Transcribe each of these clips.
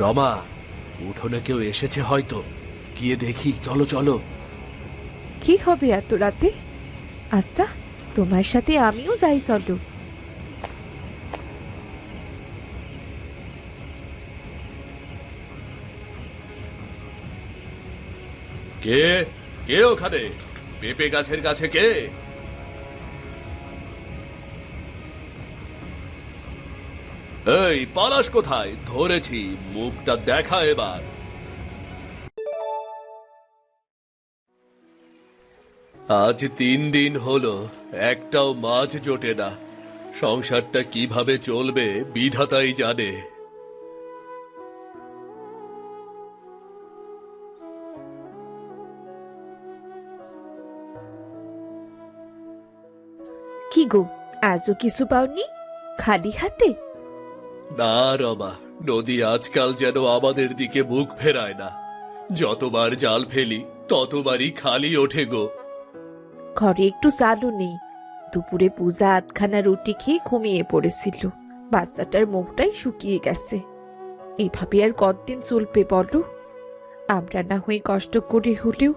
রমা, উঠোনে কেউ এসেছে হয়তো, গিয়ে দেখি। চলো চলো। কি হবে এত রাতে? আচ্ছা, তোমার সাথে আমিও যাই, চলো। কে? কে ওখানে? পেঁপে গাছের কাছে কে? এই পলাশ কোথায়? ধরেছি, মুখটা দেখা এবার। আজ 3 দিন হলো একটাও মাছ জোটে না। সংসারটা কিভাবে চলবে বিধাতাই জানে। কি গো, আজও কিছু পাওনি? খালি হাতে? না রমা, নদী আজকাল যেন আমাদের দিকে মুখ ফেরায় না। যতবার জাল ফেলি ততবারই খালি ওঠে গো। ঘরে একটু চালও নেই। দুপুরে পূজা আধখানা রুটি খেয়ে ঘুমিয়ে পড়েছিল। বাচ্চাটার মুখটাই শুকিয়ে গেছে। এভাবে আর কতদিন চলবে বলো? আমরা না হয়ে কষ্ট করে হলেও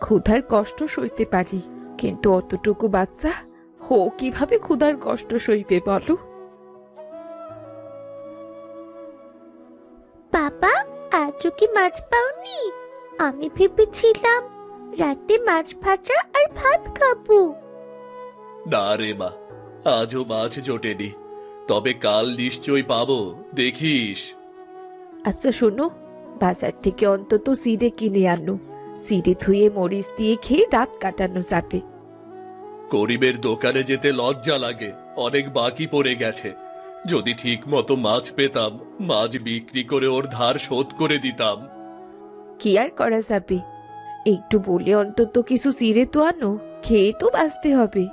ক্ষুধার কষ্ট সইতে পারি, কিন্তু অতটুকু বাচ্চা কিভাবে ক্ষুধার কষ্ট সইবে বলো? বাবা, আজও কি মাছ পাওনি? আমি ভেবেছিলাম রাতে মাছ ভাজা আর ভাত খাবো। না রে মা, আজও মাছ জোটেনি, তবে কাল নিশ্চয়ই পাবো, দেখিস। আচ্ছা শোনো, বাজার থেকে অন্তত চিড়ে কিনে আনো। চিড়ে ধুয়ে মরিচ দিয়ে খেয়ে রাত কাটানো যাবে। গরিবের দোকানে যেতে লজ্জা লাগে, অনেক বাকি পড়ে গেছে। যদি ঠিক মতো মাছ পেতাম, মাছ বিক্রি করে ওর ধার শোধ করে দিতাম। কি আর করা যাবে? একটু বলে অন্তত কিছু চিড়ে তো আনো, খেয়ে তো বাঁচতে হবে।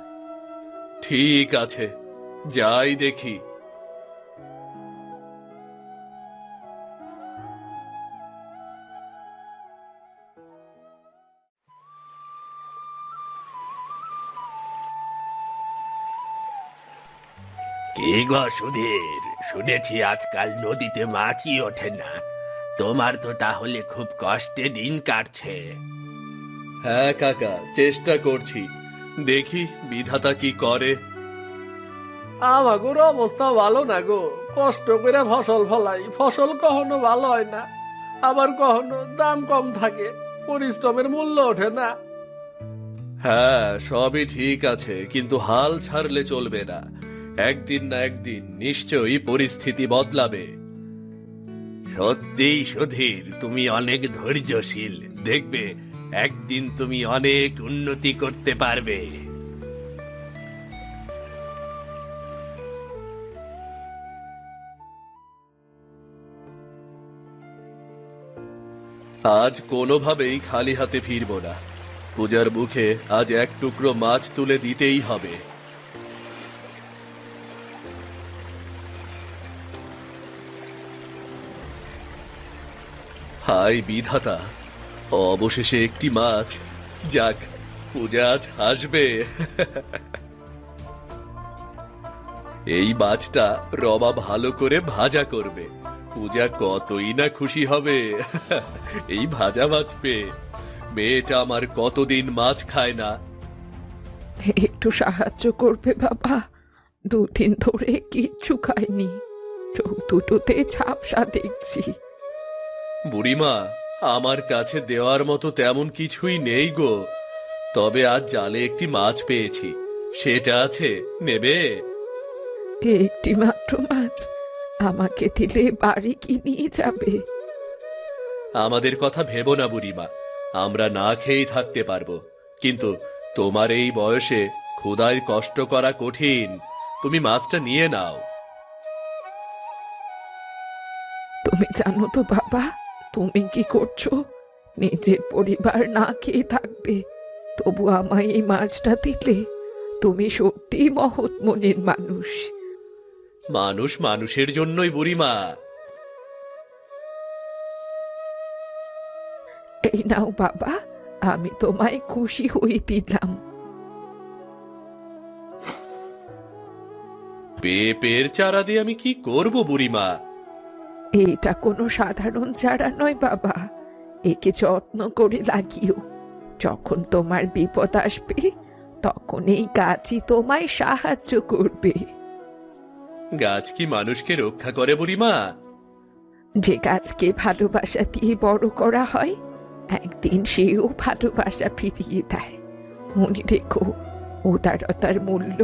ঠিক আছে, যাই দেখি। কি গো সুধীর, শুনেছি আজকাল নদীতে মাছই ওঠে না। তোমার তো তাহলে খুব কষ্টে দিন কাটছে। হ্যাঁ কাকা, চেষ্টা করছি, দেখি বিধাতা কি করে। আমাগোর অবস্থা ভালো না গো। কষ্ট করে ফসল ফলাই, ফসল কখনো ভালো হয় না, আবার কখনো দাম কম থাকে, পরিশ্রমের মূল্য ওঠে না। হ্যাঁ, সবই ঠিক আছে, কিন্তু হাল ছাড়লে চলবে না। একদিন না একদিন নিশ্চয়ই পরিস্থিতি বদলাবে। সত্যিই সুধীর, তুমি অনেক ধৈর্যশীল। দেখবে একদিন তুমি অনেক উন্নতি করতে পারবে। আজ কোনোভাবেই খালি হাতে ফিরব না। পূজার মুখে আজ এক টুকরো মাছ তুলে দিতেই হবে। হায় বিধাতা, অবশেষে একটি মাছ। যাক, পূজা আজ হাসবে। এই মাছটা রমা ভালো করে ভাজা করবে। পূজা কতই না খুশি হবে এই ভাজা মাছ পেয়ে। মেয়েটা আমার কতদিন মাছ খায় না। একটু সাহায্য করবে বাবা? 2 দিন ধরে কিচ্ছু খাইনি, চোখ দুটোতে ঝাপসা দেখছি। বুড়িমা, আমার কাছে দেওয়ার মতো তেমন কিছুই নেই গো, তবে আজ জালে একটি মাছ পেয়েছি, সেটা আছে, নেবে? একটি মাত্র মাছ আমাকে দিলে বাড়ি কি নিয়ে যাবে? আমাদের কথা ভেবো না বুড়িমা, আমরা না খেয়েই থাকতে পারবো, কিন্তু তোমার এই বয়সে ক্ষুধায় কষ্ট করা কঠিন। তুমি মাছটা নিয়ে নাও। তুমি জানো তো বাবা, তুমি কি করছো? নিজের পরিবার না খেয়ে থাকবে, তবু আমায় এই মাছটা দিলে। তুমি সত্যি মহৎ মনের মানুষ। মানুষ মানুষের জন্যই বুড়িমা। এই নাও বাবা, আমি তোমায় খুশি হয়ে দিলাম। পেঁপের চারা দিয়ে আমি কি করব বুড়িমা? এটা কোনো সাধারণ চারা নয় বাবা, একে যত্ন করে লাগিও। যখন তোমার বিপদ আসবে তখন এই গাছই তোমায় সাহায্য করবে। গাছ কি মানুষকে রক্ষা করে বুড়িমা? যে গাছকে ভালোবাসা দিয়ে বড় করা হয় একদিন সেও ভালোবাসা ফিরিয়ে দেয়। মনে রেখো, উদারতার মূল্য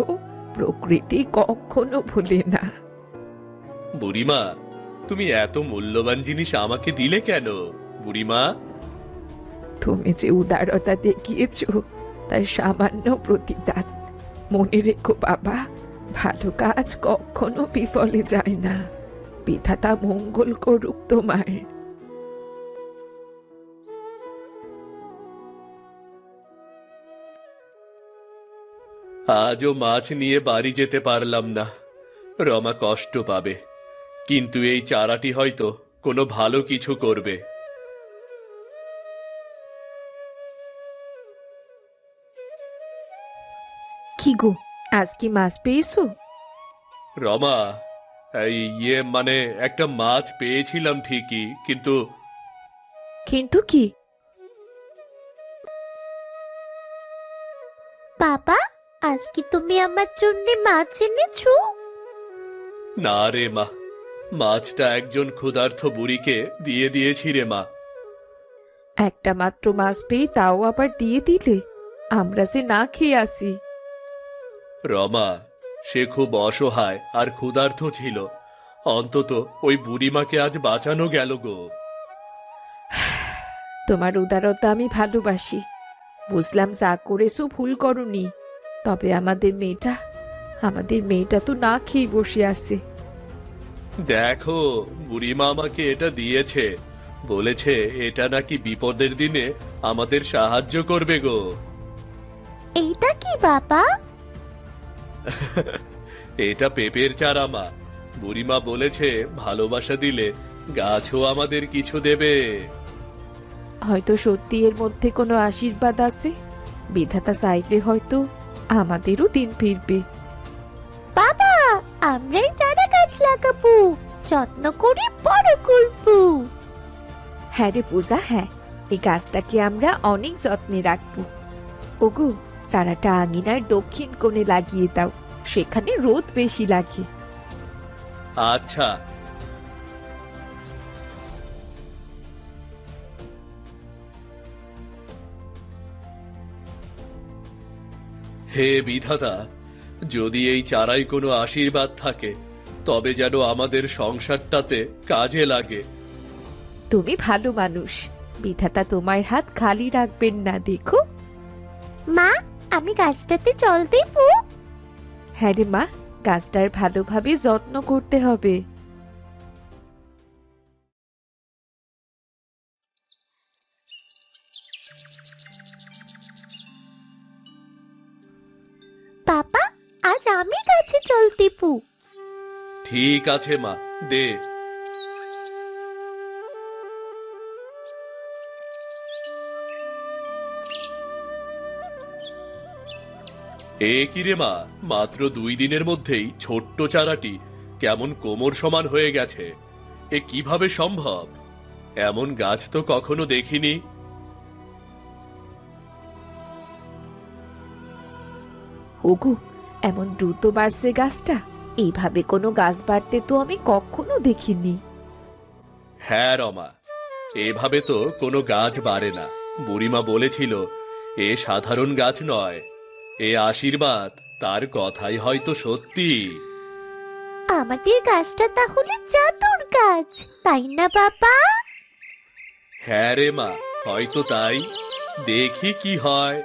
প্রকৃতি কখনো ভুলে না। বুড়িমা, তুমি এত মূল্যবান জিনিস আমাকে দিলে কেন বুড়িমা? তুমি যে উদারতা দেখিয়েছ তার সামান্য প্রতিদান। মনে রেখো বাবা, ভালো কাজ কখনো বিফলে যায় না। বিধাতা মঙ্গল করুক তোমার। আজও মাছ নিয়ে বাড়ি যেতে পারলাম না। রমা কষ্ট পাবে, কিন্তু এই চারাটি হয়তো কোনো ভালো কিছু করবে। কি গো, আজ কি মাছ পেয়েছো? রমা, এই মানে একটা মাছ পেয়েছিলাম ঠিকই, কিন্তু কিন্তু কি? বাবা, আজ কি তুমি আমার জন্য মাছ এনেছো? না রে মা, মাছটা একজন ক্ষুধার্ত বুড়িকে দিয়ে দিয়েছি রে মা। একটা মাত্র মাছ পেয়ে তাও আবার দিয়ে দিলে? আমরা যে না খেয়ে আসি। রমা, সে খুব অসহায় আর ক্ষুধার্ত ছিল। অন্তত ওই বুড়িমাকে আজ বাঁচানো গেল গো। তোমার উদারতা আমি ভালোবাসি। বুঝলাম যা করেছো ভুল করনি, তবে আমাদের মেয়েটা তো না খেয়ে বসে আছে। দেখো, বুড়িমা আমাকে এটা দিয়েছে, বলেছে এটা নাকি বিপদের দিনে আমাদের সাহায্য করবে গো। এইটা কি বাবা? এটা পেঁপের চারা মা। বুড়িমা বলেছে ভালোবাসা দিলে গাছও আমাদের কিছু দেবে। হয়তো সত্যি এর মধ্যে কোনো আশীর্বাদ আছে। বিধাতা চাইলে হয়তো আমাদেরও দিন ফিরবে। বাবা, আমরাই চারা গাছ লাগাবো, যত্ন করে বড় করবো। হ্যাঁ রে পূজা, হ্যাঁ, এই গাছটাকে আমরা অনেক যত্নে রাখবো। ওগো, চারাটা আঙিনার দক্ষিণ কোণে লাগিয়ে দাও, সেখানে রোদ বেশি লাগে। আচ্ছা। হে বিধাতা, যদি এই চারাই কোনো আশীর্বাদ থাকে তবে যেন আমাদের সংসারটাতে কাজে লাগে। তুমি ভালো মানুষ, বিধাতা তোমার হাত খালি রাখবেন না। দেখো। মা, আমি গাছটাতে জল দেবো? হ্যাঁ রে মা, গাছটার ভালোভাবে যত্ন করতে হবে। বাবা, আজ আমি গাছে জল দেবো। ঠিক আছে মা, দে। এ কি রে মা, মাত্র 2 দিনের মধ্যেই ছোট্ট চারাটি কেমন কোমর সমান হয়ে গেছে। এ কিভাবে সম্ভব? এমন গাছ তো কখনো দেখিনি। ওগো, এমন দ্রুত বাড়ছে গাছটা। এইভাবে কোনো গাছ বাড়তে তো আমি কখনো দেখিনি। হ্যাঁ রমা, এভাবে তো কোনো গাছ বাড়ে না। বুড়িমা বলেছিল এ সাধারণ গাছ নয়, এ আশীর্বাদ। তার কথাই হয়তো সত্যি। আমাদের গাছটা তাহলে জাদুর গাছ, তাই না বাবা? হ্যাঁ রে মা, হয়তো তাই। দেখি কি হয়।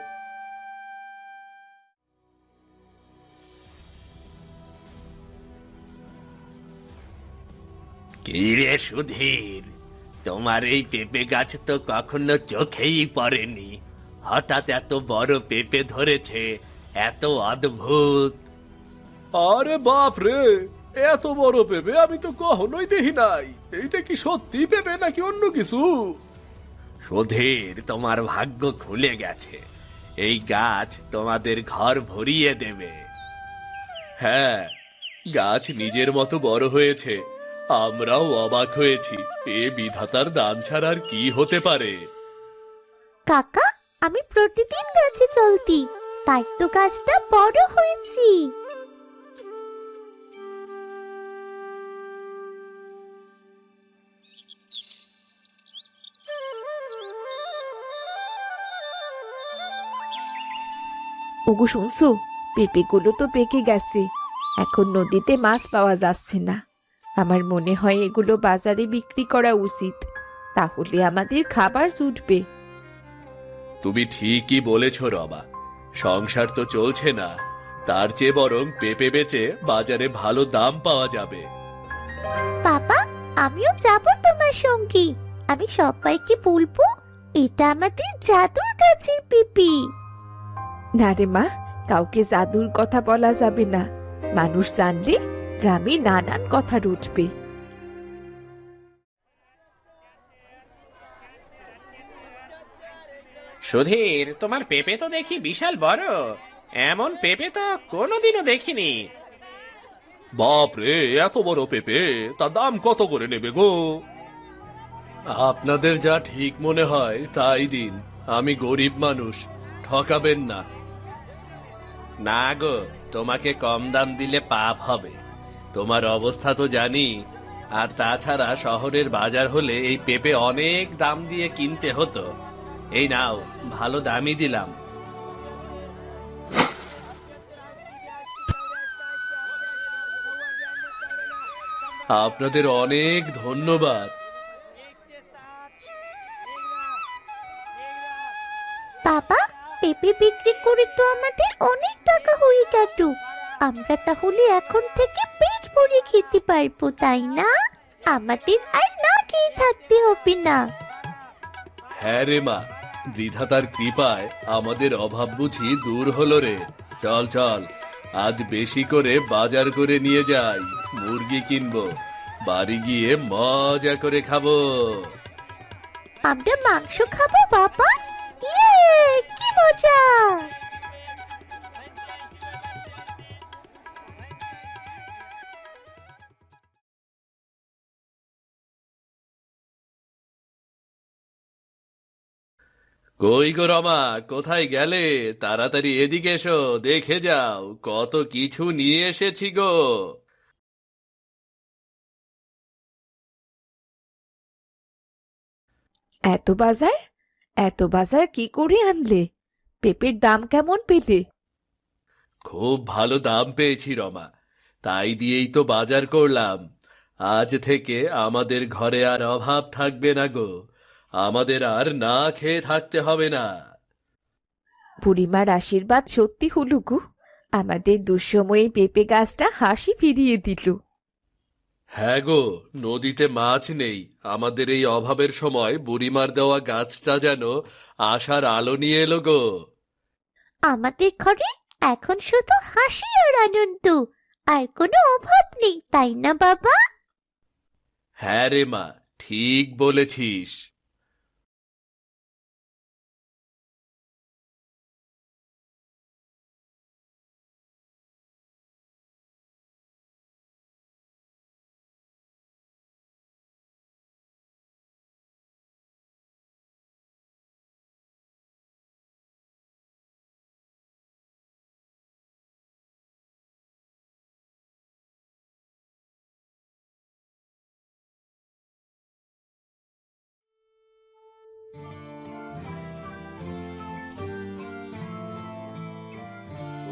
কি রে সুধীর, তোমার এই পেঁপে গাছ তো কখনো চোখেই পড়েনি। হঠাৎ এত বড় পেঁপে ধরেছে, এত অদ্ভুত। আরে বাপ রে, এত বড় পেঁপে আমি তো কখনোই দেখি নাই। এইটা কি সত্যি পেঁপে নাকি অন্য কিছু? সুধীর, তোমার ভাগ্য খুলে গেছে। এই গাছ তোমাদের ঘর ভরিয়ে দেবে। হ্যাঁ, গাছ নিজের মতো বড় হয়েছে আমরাও অবাক হয়েছি, এ বিধাতার দান ছাড়া আর কি হতে পারে। কাকা, আমি প্রতিদিন গাছে চলতি, তাই তো গাছটা বড় হয়েছি। ওগো শুনছো, পেঁপেগুলো তো পেকে গেছে, এখন নদীতে মাছ পাওয়া যাচ্ছে না। আমার মনে হয় এগুলো বাজারে বিক্রি করা উচিত, তাহলে আমাদের খাবার জুটবে। তুমি ঠিকই বলেছ রমা, সংসার তো চলছে না, তার চেয়ে বরং পেঁপে বেচে বাজারে ভালো দাম পাওয়া যাবে। বাবা, আমিও যাব তোমার সঙ্গে। আমি সবাইকে বলবো এটা আমাদের জাদুর গাছের পেঁপে। না রে মা, কাউকে জাদুর কথা বলা যাবে না, মানুষ জানলে গ্রামে নানান কথা উঠবে। সুধীর, তোমার পেঁপে তো দেখি বিশাল বড়। এমন পেঁপে তো কোনোদিনও দেখিনি। বাপ রে, এত বড় পেঁপে, তার দাম কত করে নেবে গো? আপনাদের যা ঠিক মনে হয় তাই দিন, আমি গরিব মানুষ, ঠকাবেন না। না গো, তোমাকে কম দাম দিলে পাপ হবে। তোমার অবস্থা তো জানি, আর তাছাড়া শহরের বাজার হলে এই পেঁপে অনেক দাম দিয়ে কিনতে হতো। এই নাও, ভালো দামই দিলাম। আপনাদের অনেক ধন্যবাদ। বাবা, পেঁপে বিক্রি করে তো আমাদের অনেক টাকা হয়ে গেল। আমরা তাহলে এখন থেকে পেট ভরে খেতে পারবো, তাই না? আমাদের আর না খেয়ে থাকতে হবে না। হ্যাঁ রে মা, বিধাতার কৃপায় আমাদের অভাব বুঝি দূর হলো রে। চল চল, আজ বেশি করে বাজার করে নিয়ে যাই, মুরগি কিনবো, বাড়ি গিয়ে মজা করে খাবো। আমরা মাংস খাবো বাবা। ইয়ে, কি মজা! কই গো রমা, কোথায় গেলে? তাড়াতাড়ি এদিকে এসো, দেখে যাও কত কিছু নিয়ে এসেছি গো। এত বাজার, এত বাজার কি করে আনলে? পেঁপের দাম কেমন পেলে? খুব ভালো দাম পেয়েছি রমা, তাই দিয়েই তো বাজার করলাম। আজ থেকে আমাদের ঘরে আর অভাব থাকবে না গো, আমাদের আর না খেয়ে থাকতে হবে না। বুড়িমার আশীর্বাদ সত্যি হলো গো, আমাদের দুঃসময়ে পেঁপে গাছটা হাসি ফিরিয়ে দিল। হ্যাঁ গো, নদীতে মাছ নেই, আমাদের এই অভাবের সময় বুড়িমার দেওয়া গাছটা যেন আশার আলো নিয়ে এলো গো। আমাদের ঘরে এখন শুধু হাসি আর আনন্দ, আর কোনো অভাব নেই, তাই না বাবা? হ্যাঁ রে মা, ঠিক বলেছিস।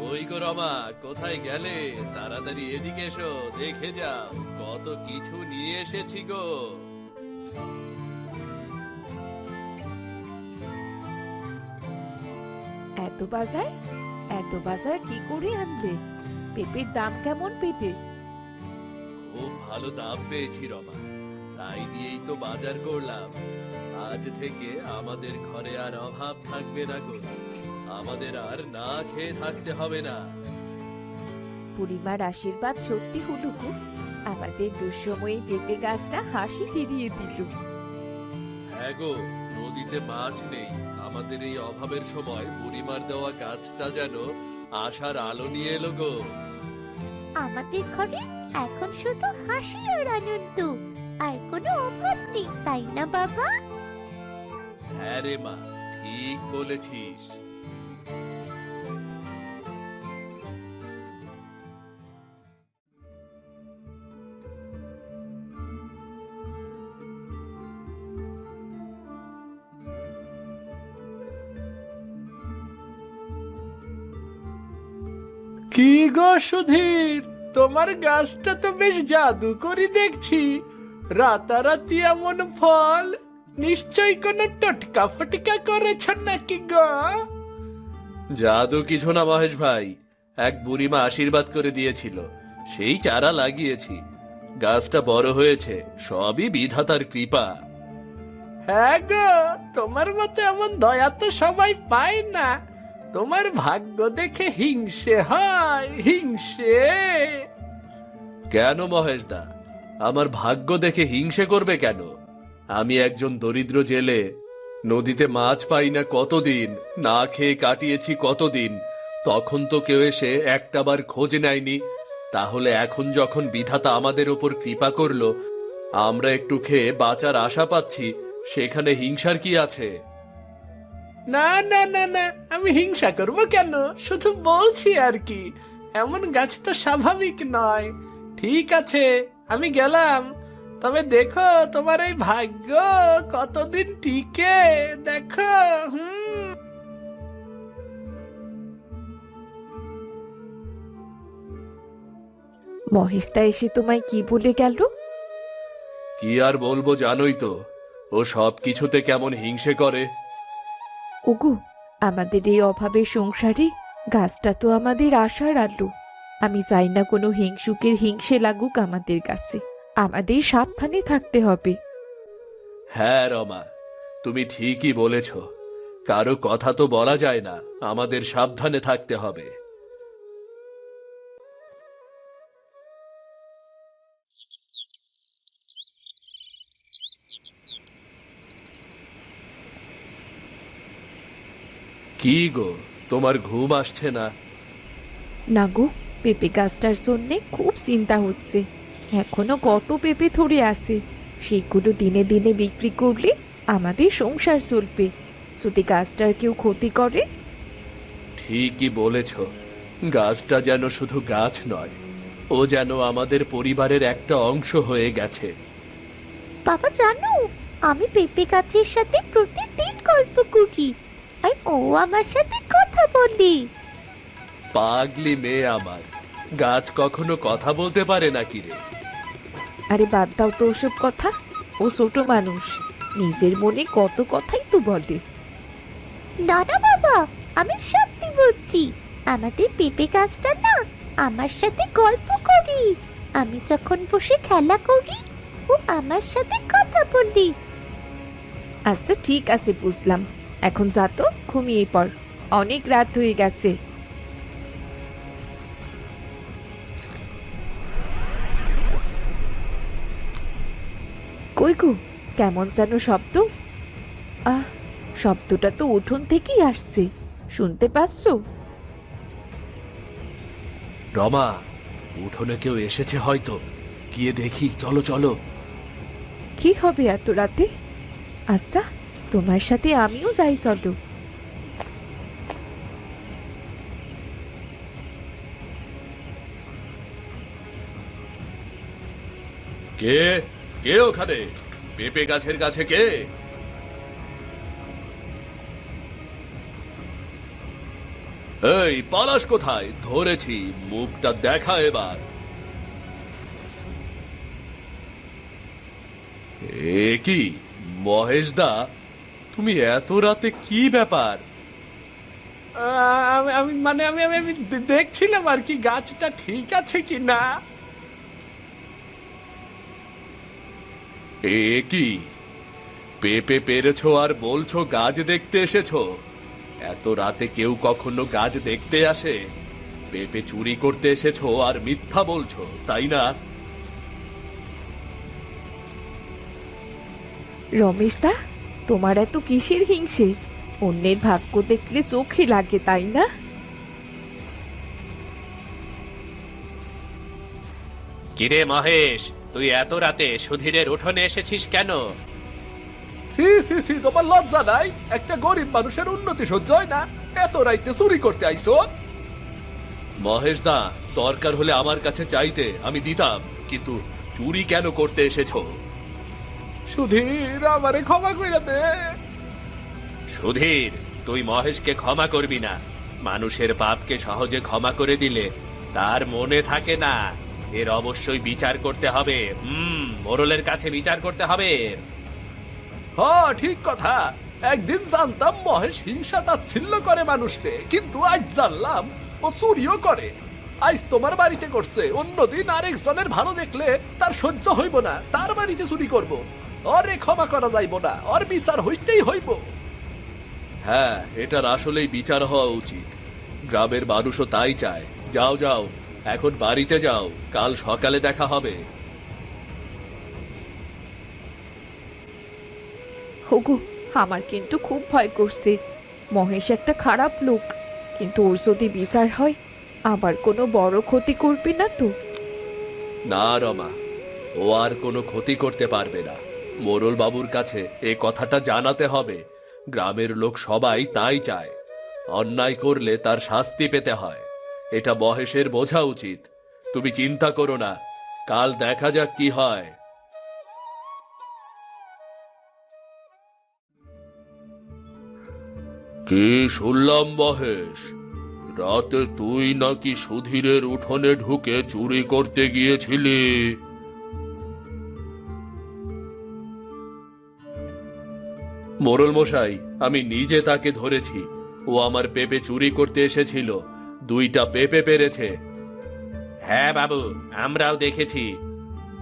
ওই গো রমা, কোথায় গেলে? তাড়াতাড়ি এদিকে এসো, দেখে যাও কত কিছু নিয়ে এসেছি গো। এত বাজার, এত বাজার কি করে আনলে? পেঁপের দাম কেমন পেলে? খুব ভালো দাম পেয়েছি রমা, তাই দিয়েই তো বাজার করলাম। আজ থেকে আমাদের ঘরে আর অভাব থাকবে না গো, আমাদের আর না খেয়ে থাকতে হবে না। বুড়িমার আশীর্বাদ সত্যি হলো গো, আমাদের দুঃসময়ে পেঁপে গাছটা হাসি ফিরিয়ে দিল। হ্যাঁ গো, নদীতে মাছ নেই, আমাদের এই অভাবের সময় বুড়িমার দেওয়া গাছটা যেন আশার আলো নিয়ে এলো গো। আমাদের ঘরে এখন শুধু হাসি আর আনন্দ, আর কোনো অভাব নেই, তাই না বাবা? হ্যাঁ রে মা, ঠিক বলেছিস। কি গো সুধীর, তোমার গাছটা তো বেশ জাদু করি দেখছি। রাতারাতি এমন ফল, নিশ্চয় কোনো টটকা ফটকা করেছ নাকি গো? জাদু কিছু না মহেশ ভাই, এক বুড়িমা আশীর্বাদ করে দিয়েছিল, সেই চারা লাগিয়েছি। গাছটা বড় হয়েছে, সবই বিধাতার কৃপা। হ্যাঁ গো, তোমার মতো এমন দয়া তো সবাই পায় না। তোমার ভাগ্য দেখে হিংসে হয়, হিংসে। কেন মহেশ দা, আমার ভাগ্য দেখে হিংসে করবে কেন? আমি একজন দরিদ্র জেলে, নদীতে মাছ পাই না কতদিন, না খেয়ে কাটিয়েছি কতদিন। তখন তো কেউ এসে একটাবার খোঁজ নেয়নি। তাহলে এখন যখন বিধাতা আমাদের ওপর কৃপা করলো, আমরা একটু খেয়ে বাঁচার আশা পাচ্ছি, সেখানে হিংসার কি আছে? না না না না, আমি হিংসা করব কেন? শুধু বলছি আর কি, এমন গাছ তো স্বাভাবিক নয়। ঠিক আছে, আমি গেলাম। তবে দেখো তোমার এই ভাগ্য কতদিন টিকে, দেখো। মহেশদা এসে তোমায় কি বলে গেল? কি আর বলবো, জানোই তো, ও সব কিছুতে কেমন হিংসে করে। ওগো, আমাদের এই অভাবের সংসারে গাছটা তো আমাদের আশার আলো। আমি চাই না কোনো হিংসুকের হিংসে লাগুক আমাদের কাছে। আমাদের সাবধানে থাকতে হবে। হ্যাঁ রমা, তুমি ঠিকই বলেছ। কারো কথা তো বলা যায় না, আমাদের সাবধানে থাকতে হবে। কি গো, তোমার ঘুম আসছে না? না গো, পেঁপে গাছটার জন্যে খুব চিন্তা হচ্ছে। এখনো কত পেঁপে ধরে আছে, সেগুলো দিনে দিনে বিক্রি করলে আমাদের সংসার চলবে। যদি গাছটার কেউ ক্ষতি করে? ঠিকই বলেছ, গাছটা যেন শুধু গাছ নয়, ও যেন আমাদের পরিবারের একটা অংশ হয়ে গেছে। বাবা জানো, আমি পেঁপে গাছের সাথে প্রতিদিন গল্প করি, আর ও আমার সাথে কথা বলে। পাগলি মেয়ে আমার, গাছ কখনো কথা বলতে পারে নাকি রে? আরে বাদ দাও তো ওসব কথা। ও ছোট মানুষ, নিজের মনে কত কথাই তো বলে। না না বাবা, আমি সত্যি বলছি। আমাদের পেঁপে গাছটা না আমার সাথে গল্প করি। আমি যখন বসে খেলা করি, ও আমার সাথে কথা বলি। আচ্ছা ঠিক আছে, বুঝলাম। এখন যা তো, ঘুমিয়ে পড়, অনেক রাত হয়ে গেছে। কই গো, কেমন যেন শব্দ? শব্দটা তো উঠোন থেকেই আসছে, শুনতে পাচ্ছো? রমা, উঠোনে কেউ এসেছে হয়তো, গিয়ে দেখি, চলো চলো। কি হবে এত রাতে? আচ্ছা, তোমার সাথে আমিও যাই, চলো। কে কে ওখানে? পেঁপে গাছের কাছে কে? এই পলাশ কোথায়? ধরেছি, মুখটা দেখা এবার। এ কি মহেশ দা, তুমি এত রাতে কি ব্যাপার? আমি দেখছিলাম আর কি, গাছটা ঠিক আছে কি না। এ কি, পেঁপে পেরেছো আর বলছো গাছ দেখতে এসেছো? এত রাতে কেউ কখনো গাছ দেখতে আসে? পেঁপে চুরি করতে এসেছো আর মিথ্যা বলছো, তাই না? রমেশ দা, তোমার এত কিসের হিংসে? অন্যের ভাগ্য দেখলে চোখে লাগে, তাই না? কিরে মহেশ, তুই এত রাতে সুধীরের উঠোনে এসেছিস কেন? সি সি সি, তোমার লজ্জা নাই? একটা গরিব মানুষের উন্নতি সহ্য হয় না, এত রাইতে চুরি করতে আইছো? মহেশ দা, দরকার হলে আমার কাছে চাইতে আমি দিতাম, কিন্তু চুরি কেন করতে এসেছো? সুধীর, আমারে ক্ষমা কইরা দে। সুধীর, তুই মহেশকে ক্ষমা করবি না। মানুষের পাপকে সহজে ক্ষমা করে দিলে তার মনে থাকে না। এর অবশ্যই বিচার করতে হবে। মোড়লের কাছে বিচার করতে হবে। হ্যাঁ, ঠিক কথা। একদিন জানতাম মহেশ হিংসা তাচ্ছিল্য করে মানুষকে, কিন্তু আজ জানলাম ও চুরিও করে। আজ তোমার বাড়িতে করছে, অন্যদিন আরেকজনের ভালো দেখলে তার সহ্য হইব না, তার বাড়িতে চুরি করব। ওরে ক্ষমা করা যাইব না, ওর বিচার হইতেই হইব। হ্যাঁ, এটার আসলেই বিচার হওয়া উচিত। গ্রামের মানুষও তাই চায়। যাও যাও, এখন বাড়িতে যাও, কাল সকালে দেখা হবে। ওগো, আমার কিন্তু খুব ভয় করছে। মহেশ একটা খারাপ লোক, কিন্তু ওর যদি বিচার হয় আবার কোনো বড় ক্ষতি করবে না তো? না রমা, ও আর কোনো ক্ষতি করতে পারবে না। মোড়ল বাবুর কাছে এ কথাটা জানাতে হবে। গ্রামের লোক সবাই তাই চায়। অন্যায় করলে তার শাস্তি পেতে হয়, এটা মহেশের বোঝা উচিত। তুমি চিন্তা করো না, কাল দেখা যাক কি হয়। কি শুনলাম মহেশ, রাতে তুই নাকি সুধীরের উঠোনে ঢুকে চুরি করতে গিয়েছিলি? মোড়ল মশাই, আমি নিজে তাকে ধরেছি। ও আমার পেঁপে চুরি করতে এসেছিল, 2টা পেঁপে পেরেছে। হ্যাঁ বাবু, আমরাও দেখেছি।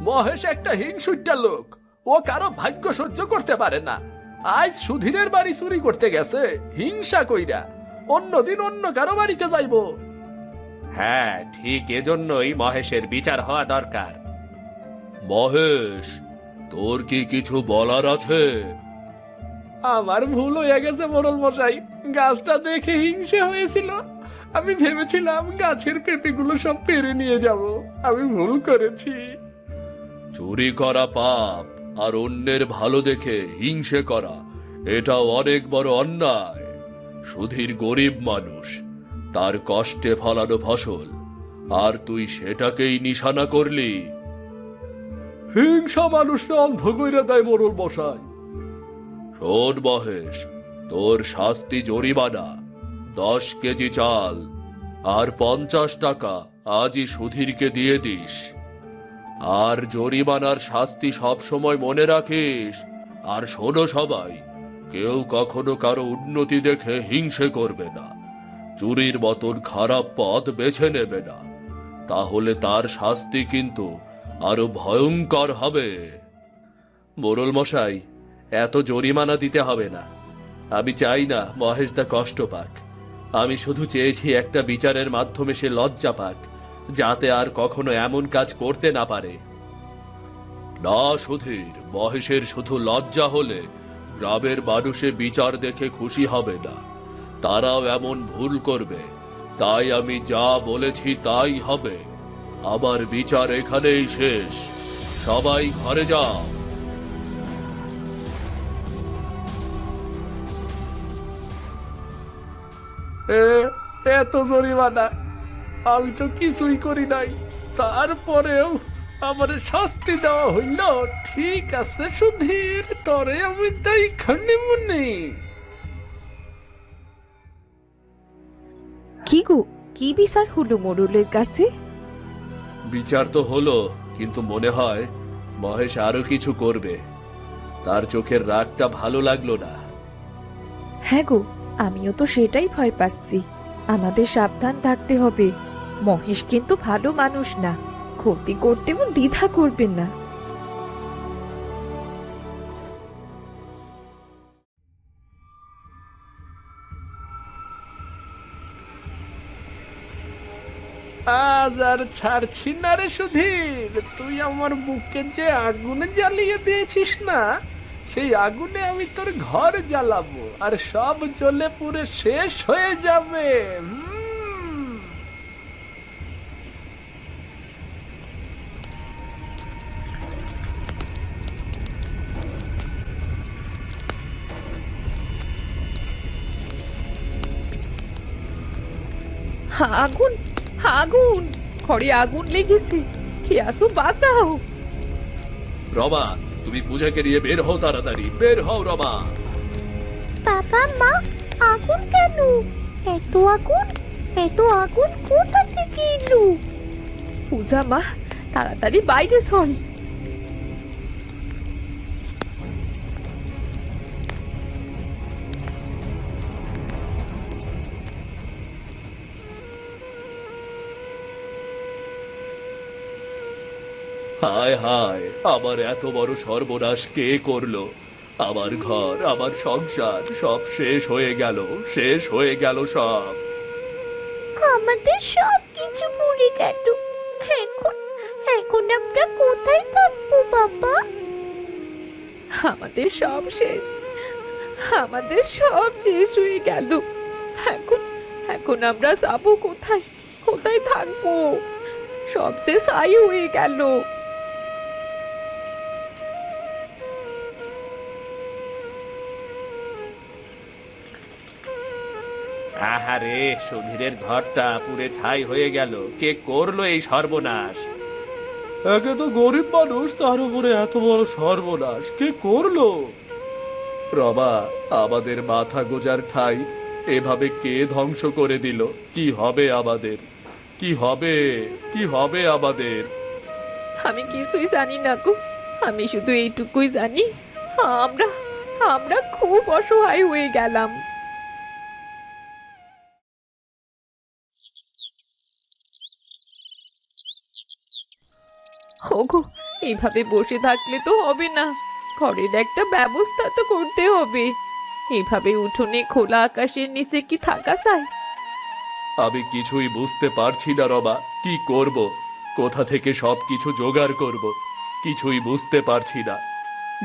মহেশ একটা হিংসুট্টা লোক, ও কারো ভাগ্য সহ্য করতে পারে না। আজ সুধীরের বাড়ি চুরি করতে গেছে হিংসা কইরা, অন্যদিন অন্য কারো বাড়িতে যাইব। হ্যাঁ, ঠিক এজন্যই মহেশের বিচার হওয়া দরকার। মহেশ, তোর কি কিছু বলার আছে? আমার ভুল হয়ে গেছে মোড়ল মশাই, গাছটা দেখে হিংসে হয়েছিল। আমি ভেবেছিলাম গাছের পেঁপেগুলো সব পেরে নিয়ে যাব। আমি ভুল করেছি। চুরি করা পাপ, আর অন্যের ভালো দেখে হিংসে করা, এটা অনেক বড় অন্যায়। সুধীর গরিব মানুষ, তার কষ্টে ফলানো ফসল, আর তুই সেটাকেই নিশানা করলি। হিংসা মানুষকে অন্ধ কইরা দেয় মোড়ল মশাই। শোন মহেশ, তোর শাস্তি জরিমানা 10 কেজি চাল আর 50 টাকা আজই সুধীরকে দিয়ে দিস। আর জরিমানার শাস্তি সব সময় মনে রাখিস। আর শোনো সবাই, কেউ কখনো কারো উন্নতি দেখে হিংসে করবে না, চুরির মতন খারাপ পথ বেছে নেবে না, তাহলে তার শাস্তি কিন্তু আরো ভয়ঙ্কর হবে। মোড়ল মশাই, এত জরিমানা দিতে হবে না। আমি চাই না মহেশদা কষ্ট পাক। আমি শুধু চেয়েছি একটা বিচারের মাধ্যমে সে লজ্জা পাক, যাতে আর কখনো এমন কাজ করতে না পারে। না সুধীর, মহেশের শুধু লজ্জা হলে গ্রামের মানুষে বিচার দেখে খুশি হবে না, তারাও এমন ভুল করবে। তাই আমি যা বলেছি তাই হবে। আমার বিচার এখানেই শেষ। সবাই ঘরে যাও। এত জরিমানা, আমি তো কিছুই করি নাই, তারপরেও আমার শাস্তি দেওয়া হইল। ঠিক আছে সুধীর, তরে আমি তাই খানে মনে। কি গো, কি বিচার হলো মোড়লের কাছে? বিচার তো হলো, কিন্তু মনে হয় মহেশ আরো কিছু করবে। তার চোখের রাগটা ভালো লাগলো না। হ্যাঁ গো, আমিও তো সেটাই ভয় পাচ্ছি। আমাদের সাবধান থাকতে হবে। মহেশ কিন্তু ভালো মানুষ না, ক্ষতি করতেও দ্বিধা করবেন না। আজ আর ছাড়ছি না রে সুধীর। তুই আমার বুকে যে আগুনে জ্বালিয়ে দিয়েছিস না, সেই আগুনে আমি তোর ঘর জ্বালাবো, আর সব জ্বলে পুড়ে শেষ হয়ে যাবে। আগুন আগুন ঘরে আগুন লেগেছে, কে আসো বাঁচাও। রমা, তুমি পূজাকে নিয়ে বের হও, তাড়াতাড়ি বের হও রমা। বাবা মা, আগুন কেন? এত আগুন, এত আগুন কোথা থেকে এলো? পূজা মা, তাড়াতাড়ি বাইরে চল। হায় হায়, আমার এত বড় সর্বনাশ কে করলো? আমার ঘর, আমার সংসার সব শেষ হয়ে গেল, শেষ হয়ে গেল সব। আমাদের সব কিছু পুড়ে গেল। এখন এখন আমরা কোথায় থাকবো বাবা? আমাদের সব শেষ, আমাদের সব শেষ হয়ে গেল। এখন এখন আমরা যাবো কোথায়? কোথায় থাকবো? সব শেষ আই হয়ে গেল। আহারে, সুধীরের ঘরটা পুড়ে ছাই হয়ে গেল। কে করলো এই সর্বনাশ? একে তো গরিব মানুষ, তার উপরে এত বড় সর্বনাশ কে করলো? রমা, আমাদের মাথা গোজার ঠাই এভাবে কে ধ্বংস করে দিল? কি হবে আমাদের? কি হবে? কি হবে আমাদের? আমি কিছুই জানি না গো, আমি শুধু এইটুকুই জানি, আমরা আমরা খুব অসহায় হয়ে গেলাম। ওগো, এইভাবে বসে থাকলে তো হবে না, ঘরের একটা ব্যবস্থা তো করতে হবে। এইভাবে উঠোনে খোলা আকাশের নিচে কি থাকা যায়? আমি কিছুই বুঝতে পারছি না রমা, কি করব? কোথা থেকে সব কিছু জোগাড় করব? কিছুই বুঝতে পারছি না।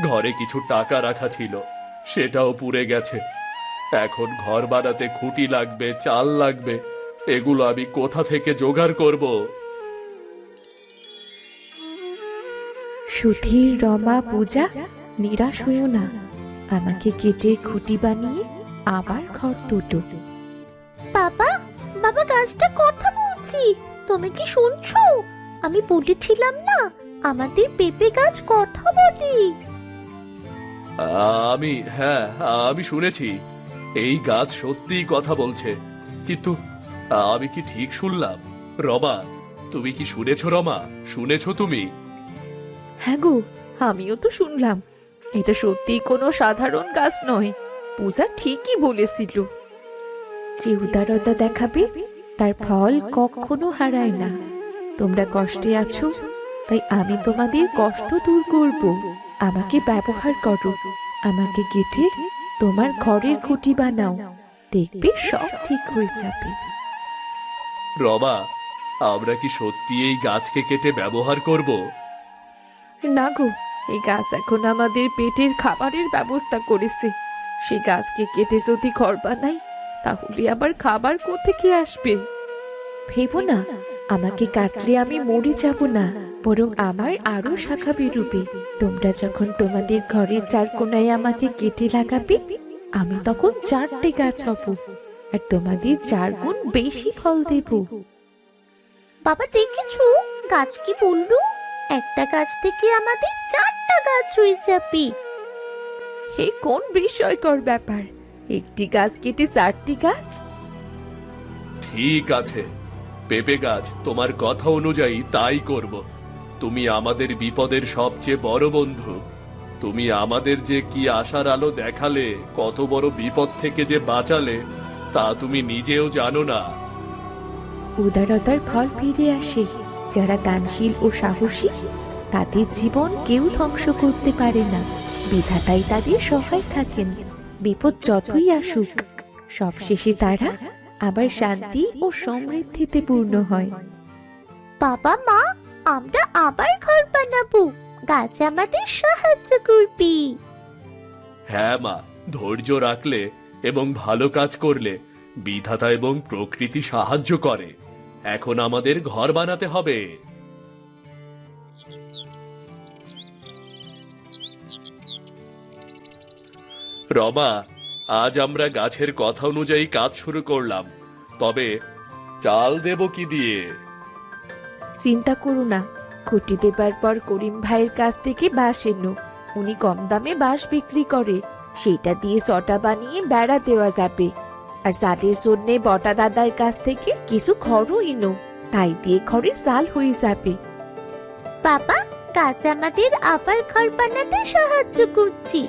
ঘরে কিছু টাকা রাখা ছিল, সেটাও পুড়ে গেছে। এখন ঘর বানাতে খুঁটি লাগবে, চাল লাগবে, এগুলো আমি কোথা থেকে জোগাড় করব? সুধীর, রমা, পূজা, নিরাশ হইও না, আমাকে কেটে খুঁটি বানিয়ে আবার ঘর তোলো। বাবা, বাবা গাছটা কথা বলছি, তুমি কি শুনছো? আমি বলেছিলাম না, আমাদের পেঁপে গাছ কথা বলে। হ্যাঁ, আমি শুনেছি এই গাছ সত্যিই কথা বলছে, কিন্তু আমি কি ঠিক শুনলাম? রমা, তুমি কি শুনেছো? রমা, শুনেছো তুমি? হ্যাঁ গো, আমিও তো শুনলাম। এটা সত্যিই কোনো সাধারণ গাছ নয়, পূজা ঠিকই বলেছিল। যে উদারতা দেখাবে তার ফল কখনো হারায় না। তোমরা কষ্টে আছো, তাই আমি তোমাদের কষ্ট দূর করব। আমাকে ব্যবহার করো, আমাকে কেটে তোমার ঘরের খুঁটি বানাও, দেখবে সব ঠিক হয়ে যাবে। রমা, আমরা কি সত্যি এই গাছকে কেটে ব্যবহার করব? না গো, এই গাছ এখন আমাদের পেটের খাবারের ব্যবস্থা করেছে। সেই গাছকে কেটে যদি ঘর বানাই, তাহলে আবার খাবার কোত্থেকে আসবে? ভেবো না, আমাকে কাটলে আমি মরে যাব না, বরং আমার আরো শাখা বেরোবে। তোমরা যখন তোমাদের ঘরের চার কোনায় আমাকে কেটে লাগাবে, আমি তখন 4টে গাছ হব, আর তোমাদের 4 গুণ বেশি ফল দেব। বাবা দেখেছো, গাছ কি বললো? একটা গাছ থেকে আমাদের 4টা গাছ হয়ে যাবে। হে, কোন বিস্ময়কর ব্যাপার! একটি গাছ কেটে 4টি গাছ। ঠিক আছে, পেঁপে গাছ, তোমার কথা অনুযায়ী তাই করব। তুমি আমাদের বিপদের সবচেয়ে বড় বন্ধু। তুমি আমাদের যে কি আশার আলো দেখালে, কত বড় বিপদ থেকে যে বাঁচালে, তা তুমি নিজেও জানো না। উদারতার ফল ফিরে আসে। যারা দানশীল ও সাহসী, তাদের জীবন কেউ ধ্বংস করতে পারে না। বিধাতাই তাদের সহায় থাকেন। বিপদ যতই আসুক, সবশেষে তারা আবার শান্তি ও সমৃদ্ধিতে পূর্ণ হয়। বাবা মা, আমরা আবার ঘর বানাবো, গাছ আমাদের সাহায্য করবি। হ্যাঁ মা, ধৈর্য রাখলে এবং ভালো কাজ করলে বিধাতা এবং প্রকৃতি সাহায্য করে। এখন আমাদের ঘর বানাতে হবে। রমা, আজ আমরা গাছের কথা অনুযায়ী কাজ শুরু করলাম, তবে চাল দেব কি দিয়ে? চিন্তা করো না, খুঁটি দেবার পর করিম ভাইয়ের কাছ থেকে বাঁশ এনো। উনি কম দামে বাঁশ বিক্রি করে, সেটা দিয়ে চটা বানিয়ে বেড়া দেওয়া যাবে। আর চালের জন্যে বটা দাদার কাছ থেকে কিছু খড়ও এনো, তাই দিয়ে খড়ের চাল হয়ে যাবে। বাবা, কাজ আমাদের আবার ঘর বানাতে সাহায্য করছি।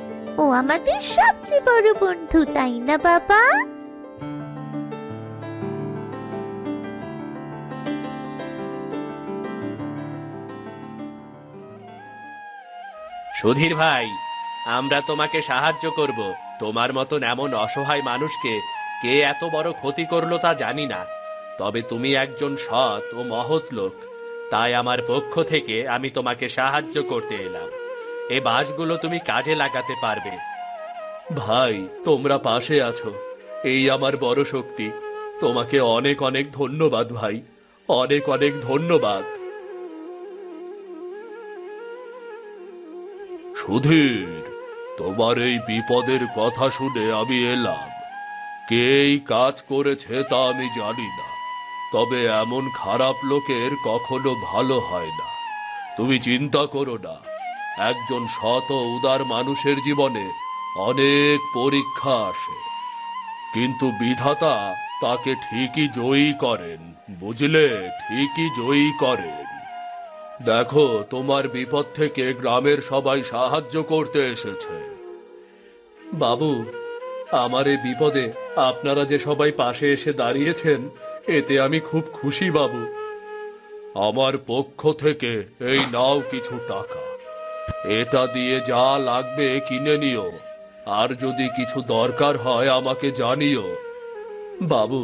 ও আমাদের সবচেয়ে বড় বন্ধু, তাই না বাবা? সুধীর ভাই, আমরা তোমাকে সাহায্য করব। তোমার মতন এমন অসহায় মানুষকে কে এত বড় ক্ষতি করলো তা জানি না, তবে তুমি একজন সৎ ও মহৎ লোক, তাই আমার পক্ষ থেকে আমি তোমাকে সাহায্য করতে এলাম। এই বাঁশগুলো তুমি কাজে লাগাতে পারবে। ভাই, তোমরা পাশে আছো, এই আমার বড় শক্তি। তোমাকে অনেক অনেক ধন্যবাদ ভাই, অনেক অনেক ধন্যবাদ। সুধীর, তোমার এই বিপদের কথা শুনে আমি এলাম। কে এই কাজ করেছে তা আমি জানি না, তবে এমন খারাপ লোকের কখনো ভালো হয় না। তুমি চিন্তা করো না, একজন সৎ ও উদার মানুষের জীবনে অনেক পরীক্ষা আসে, কিন্তু বিধাতা তাকে ঠিকই জয়ী করেন, বুঝলে, ঠিকই জয়ী করেন। দেখো, তোমার বিপদ থেকে গ্রামের সবাই সাহায্য করতে এসেছে। বাবু, আমার এই বিপদে আপনারা যে সবাই পাশে এসে দাঁড়িয়েছেন, এতে আমি খুব খুশি বাবু। আমার পক্ষ থেকে এই নাও কিছু টাকা, এটা দিয়ে যা লাগবে কিনে নিও, আর যদি কিছু দরকার হয় আমাকে জানিও। বাবু,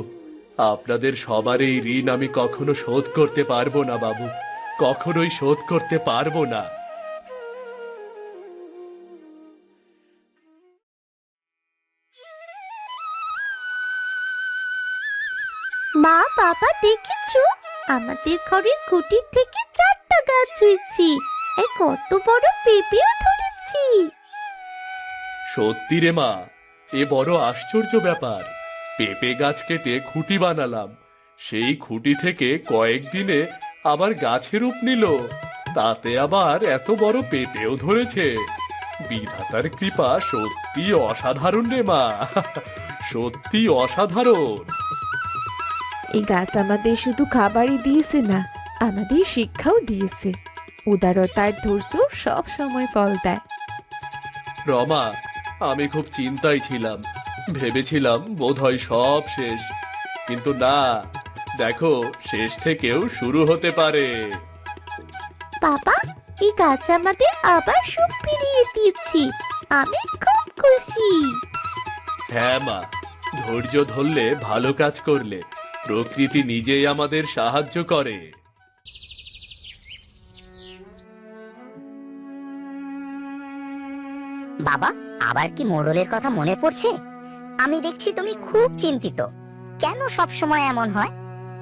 আপনাদের সবার এই ঋণ আমি কখনো শোধ করতে পারবো না বাবু, কখনোই শোধ করতে পারবো না। মা, বাবা, দেখেছো? আমাদের ঘরের খুঁটির থেকে 4টা গাছ হয়েছে, আর কত বড় পেঁপেও ধরেছি। সত্যি রে মা, এ বড় আশ্চর্য ব্যাপার। পেঁপে গাছ কেটে খুঁটি বানালাম, সেই খুঁটি থেকে কয়েকদিনে আবার গাছের রূপ নিল, তাতে আবার এত বড় পেঁপেও ধরেছে। বিধাতার কৃপা সত্যি অসাধারণ রে মা, সত্যি অসাধারণ। এই গাছ আমাদের শুধু খাবারই দিয়েছে না, আমাদের শিক্ষাও দিয়েছে। উদারতার ধৈর্য সব সময় ফল দেয়। রমা, আমি খুব চিন্তায় ছিলাম, ভেবেছিলাম বোধহয় সব শেষ, কিন্তু না, দেখো, শেষ থেকেও শুরু হতে পারে। বাবা, এই গাছ আমাদের আবার সুখ ফিরিয়ে দিয়েছি। আমি খুব খুশি। হ্যাঁ মা, ধৈর্য ধরলে, ভালো কাজ করলে প্রকৃতি নিজেই আমাদের সাহায্য করে। বাবা, আবার কি মোড়লের কথা মনে পড়ছে? আমি দেখছি তুমি খুব চিন্তিত। কেন সব সময় এমন হয়?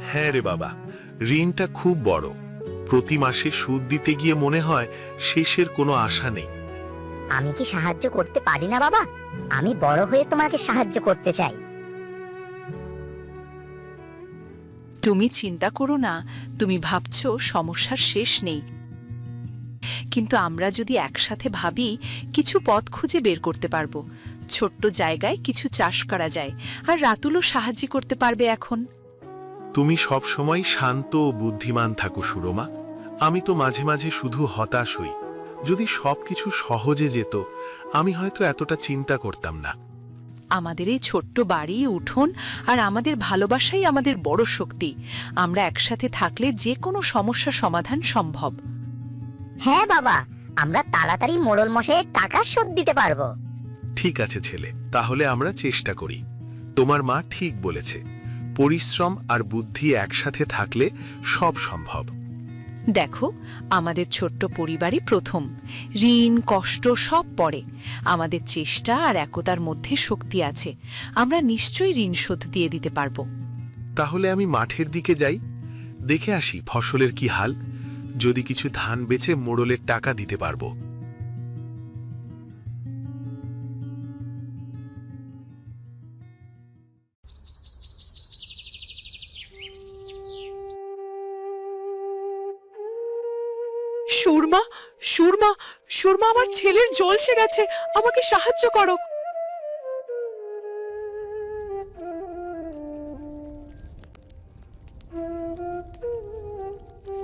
হ্যাঁ রে বাবা, ঋণটা খুব বড়। প্রতি মাসে সুদ দিতে গিয়ে মনে হয় শেষের কোনো আশা নেই। আমি কি সাহায্য করতে পারি না বাবা? আমি বড় হয়ে তোমাকে সাহায্য করতে চাই। তুমি চিন্তা করো না, তুমি ভাবছো সমস্যার শেষ নেই, কিন্তু আমরা যদি একসাথে ভাবি, কিছু পথ খুঁজে বের করতে পারবো। ছোট্ট জায়গায় কিছু চাষ করা যায়, আর রাতুলও সাহায্য করতে পারবে এখন। তুমি সব সময় শান্ত ও বুদ্ধিমান থাকো সুরমা। আমি তো মাঝে মাঝে শুধু হতাশ হই। যদি সবকিছু সহজে যেত, আমি হয়তো এতটা চিন্তা করতাম না। আমাদের এই ছোট্ট বাড়ি, উঠোন আর আমাদের ভালোবাসাই আমাদের বড় শক্তি। আমরা একসাথে থাকলে যে কোনো সমস্যা সমাধান সম্ভব। হ্যাঁ বাবা, আমরা তাড়াতাড়ি মোড়ল মশাইয়ের টাকা শোধ দিতে পারবো। ঠিক আছে ছেলে, তাহলে আমরা চেষ্টা করি। তোমার মা ঠিক বলেছে, পরিশ্রম আর বুদ্ধি একসাথে থাকলে সব সম্ভব। দেখো, আমাদের ছোট্ট পরিবারই প্রথম। ঋণ, কষ্ট সব পরে। আমাদের চেষ্টা আর একতার মধ্যে শক্তি আছে। আমরা নিশ্চয়ই ঋণ শোধ দিয়ে দিতে পারবো। তাহলে আমি মাঠের দিকে যাই, দেখে আসি ফসলের কি হাল। যদি কিছু ধান বেচে মোড়লের টাকা দিতে পারবো। সুরমা, সুরমা, সুরমা, আমার ছেলের জলসে গেছে, আমাকে সাহায্য করো।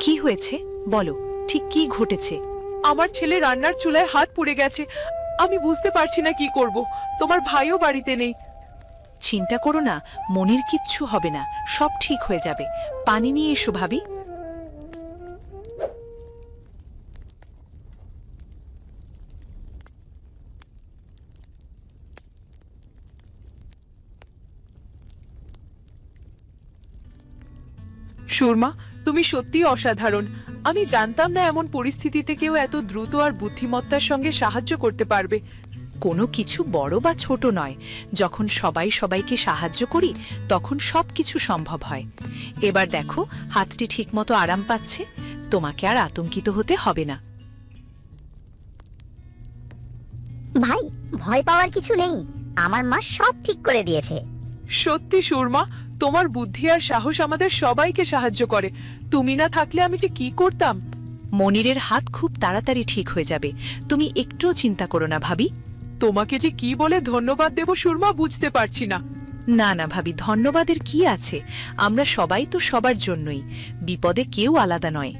কি হয়েছে বলো, ঠিক কি ঘটেছে? আমার ছেলে রান্নার চুলায় হাত পুড়ে গেছে, আমি বুঝতে পারছি না কি করব। তোমার ভাইও বাড়িতে নেই। চিন্তা করো না, মনির কিচ্ছু হবে না, সব ঠিক হয়ে যাবে। পানি নিয়ে এসো ভাবি। সুরমা, তুমি সত্যিই অসাধারণ। আমি জানতাম না এমন পরিস্থিতিতে কেউ এত দ্রুত আর বুদ্ধিমত্তার সঙ্গে সাহায্য করতে পারবে। কোনো কিছু বড় বা ছোট নয়, যখন সবাই সবাইকে সাহায্য করি তখন সবকিছু সম্ভব হয়। এবার দেখো হাতটি ঠিকমতো আরাম পাচ্ছে, তোমাকে আর আতঙ্কিত হতে হবে না। ভাই, ভয় পাওয়ার কিছু নেই, আমার মা সব ঠিক করে দিয়েছে। সত্যি সুরমা, তোমার বুদ্ধি আর সাহস আমাদের সবাইকে সাহায্য করে। তুমি না থাকলে আমি যে কি করতাম। মনিরের হাত খুব তাড়াতাড়ি ঠিক হয়ে যাবে, তুমি একটুও চিন্তা করো না ভাবি। তোমাকে যে কি বলে ধন্যবাদ দেব সুরমা, বুঝতে পারছি না। না না ভাবি, ধন্যবাদের কি আছে, আমরা সবাই তো সবার জন্যই, বিপদে কেউ আলাদা নয়।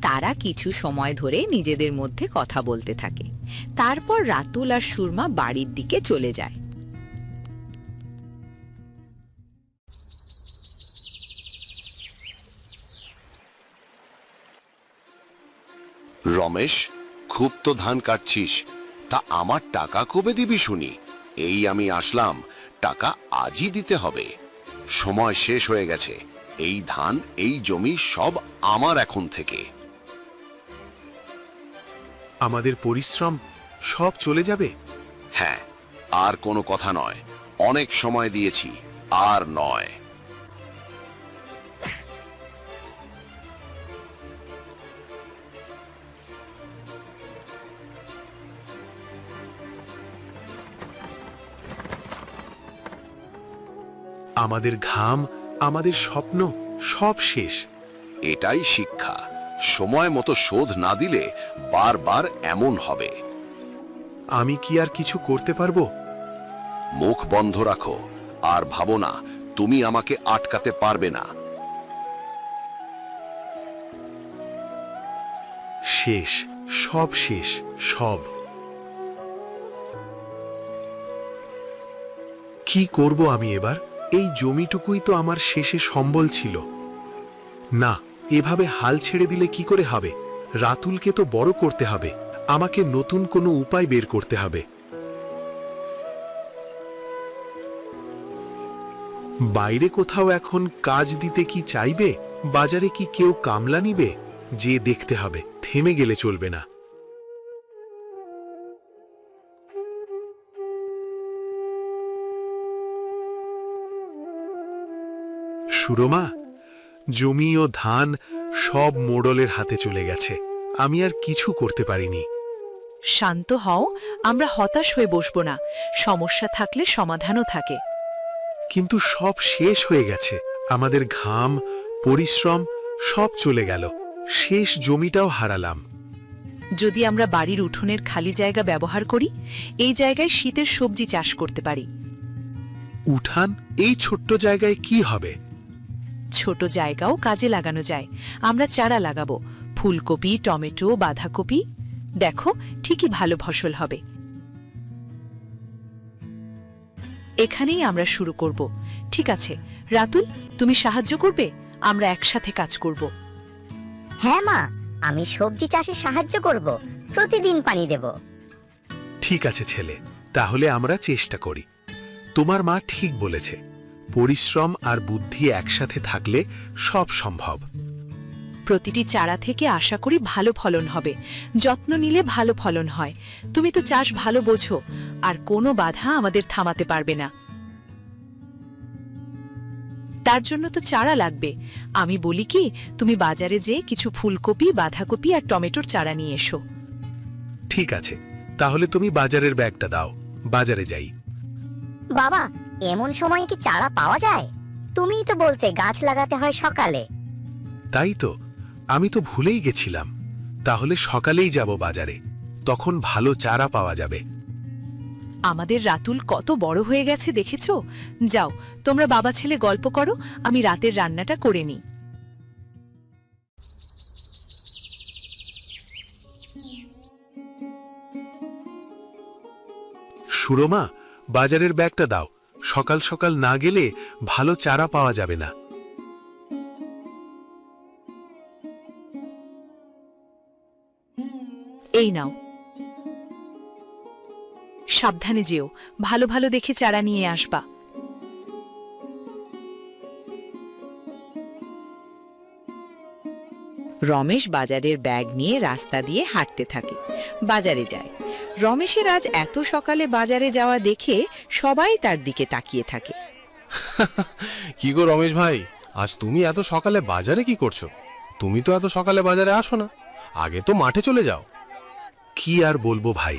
তারা কিছু সময় ধরে নিজেদের মধ্যে কথা বলতে থাকে। তারপর রাতুল আর সুরমা বাড়ির দিকে চলে যায়। রমেশ, খুব তো ধান কাটছিস, তা আমার টাকা কবে দিবি শুনি? এই আমি আসলাম, টাকা আজই দিতে হবে। সময় শেষ হয়ে গেছে, এই ধান এই জমি সব আমার এখন থেকে। আমাদের পরিশ্রম সব চলে যাবে? হ্যাঁ, আর কোনো কথা নয়, অনেক সময় দিয়েছি, আর নয়। আমাদের ঘাম, আমাদের স্বপ্ন সব শেষ। এটাই শিক্ষা, সময় মতো শোধ না দিলে বারবার এমন হবে। আমি কি আর কিছু করতে পারবো? মুখ বন্ধ রাখো আর ভাবো না তুমি আমাকে আটকাতে পারবে না। শেষ, সব শেষ, সব। কি করব আমি এবার? এই জমিটুকুই তো আমার শেষে সম্বল ছিল। না, এভাবে হাল ছেড়ে দিলে কি করে হবে? রাতুলকে তো বড় করতে হবে, আমাকে নতুন কোনো উপায় বের করতে হবে। বাইরে কোথাও এখন কাজ দিতে কি চাইবে? বাজারে কি কেউ কামলা নিবে? যে দেখতে হবে, থেমে গেলে চলবে না। সুরমা, জমি ও ধান সব মোড়লের হাতে চলে গেছে, আমি আর কিছু করতে পারিনি। শান্ত হও, আমরা হতাশ হয়ে বসবো না, সমস্যা থাকলে সমাধানও থাকে। কিন্তু সব শেষ হয়ে গেছে, আমাদের ঘাম, পরিশ্রম সব চলে গেল, শেষ জমিটাও হারালাম। যদি আমরা বাড়ির উঠোনের খালি জায়গা ব্যবহার করি, এই জায়গায় শীতের সবজি চাষ করতে পারি। উঠান, এই ছোট্ট জায়গায় কি হবে? ছোট জায়গাও কাজে লাগানো যায়। আমরা চারা লাগাবো, ফুলকপি, টমেটো, বাঁধাকপি। দেখো, ঠিকই ভালো ফসল হবে। এখানেই আমরা শুরু করব। ঠিক আছে রাতুল, তুমি সাহায্য করবে, আমরা একসাথে কাজ করব। হ্যাঁ মা, আমি সবজি চাষে সাহায্য করব, প্রতিদিন পানি দেব। ঠিক আছে ছেলে, তাহলে আমরা চেষ্টা করি। তোমার মা ঠিক বলেছে, পরিশ্রম আর বুদ্ধি একসাথে থাকলে সব সম্ভব। প্রতিটি চারা থেকে আশা করি ভালো ফলন হবে, যত্ন নিলে ভালো ফলন হয়। তুমি তো চাষ ভালো বোঝো, আর কোনো বাধা আমাদের থামাতে পারবে না। তার জন্য তো চারা লাগবে। আমি বলি কি, তুমি বাজারে যেয়ে কিছু ফুলকপি, বাঁধাকপি আর টমেটোর চারা নিয়ে এসো। ঠিক আছে, তাহলে তুমি বাজারের ব্যাগটা দাও, বাজারে যাই। বাবা, এমন সময় কি চারা পাওয়া যায়? তুমিই তো বলতে গাছ লাগাতে হয় সকালে। তাই তো, আমি তো ভুলেই গেছিলাম। তাহলে সকালেই যাব বাজারে, তখন ভালো চারা পাওয়া যাবে। আমাদের রাতুল কত বড় হয়ে গেছে দেখেছো? যাও, তোমরা বাবা ছেলে গল্প করো, আমি রাতের রান্নাটা করে নিই। সুরমা, বাজারের ব্যাগটা দাও, সকাল সকাল না গেলে ভালো চারা পাওয়া যাবে না। এই নাও, সাবধানে যেও, ভালো ভালো দেখে চারা নিয়ে আসবা। রমেশ বাজারের ব্যাগ নিয়ে রাস্তা দিয়ে হাঁটতে থাকে, বাজারে যায়। রমেশের আজ এত সকালে বাজারে যাওয়া দেখে সবাই তার দিকে তাকিয়ে থাকে। কি গো রমেশ ভাই, আজ তুমি এত সকালে বাজারে কি করছো? তুমি তো এত সকালে বাজারে আসো না, আগে তো মাঠে চলে যাও। কি আর বলবো ভাই,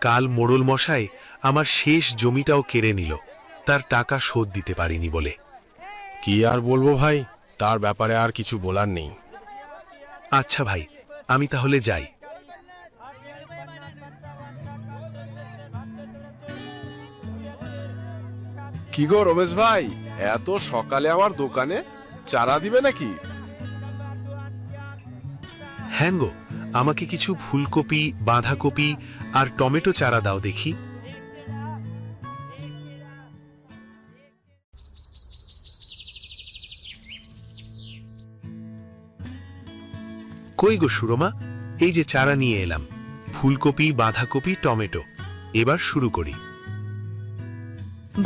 কাল মোড়ল মশাই আমার শেষ জমিটাও কেড়ে নিল, তার টাকা শোধ দিতে পারিনি বলে। কি আর বলবো ভাই, তার ব্যাপারে আর কিছু বলার নেই। আচ্ছা ভাই, আমি তাহলে যাই। কি গো রমেশ ভাই, এত সকালে আমার দোকানে চারা দিবে নাকি? হ্যাঁ গো, আমাকে কিছু ফুলকপি, বাঁধাকপি আর টমেটো চারা দাও দেখি। কই গো সুরমা, এই যে চারা নিয়ে এলাম, ফুলকপি, বাঁধাকপি, টমেটো। এবার শুরু করি।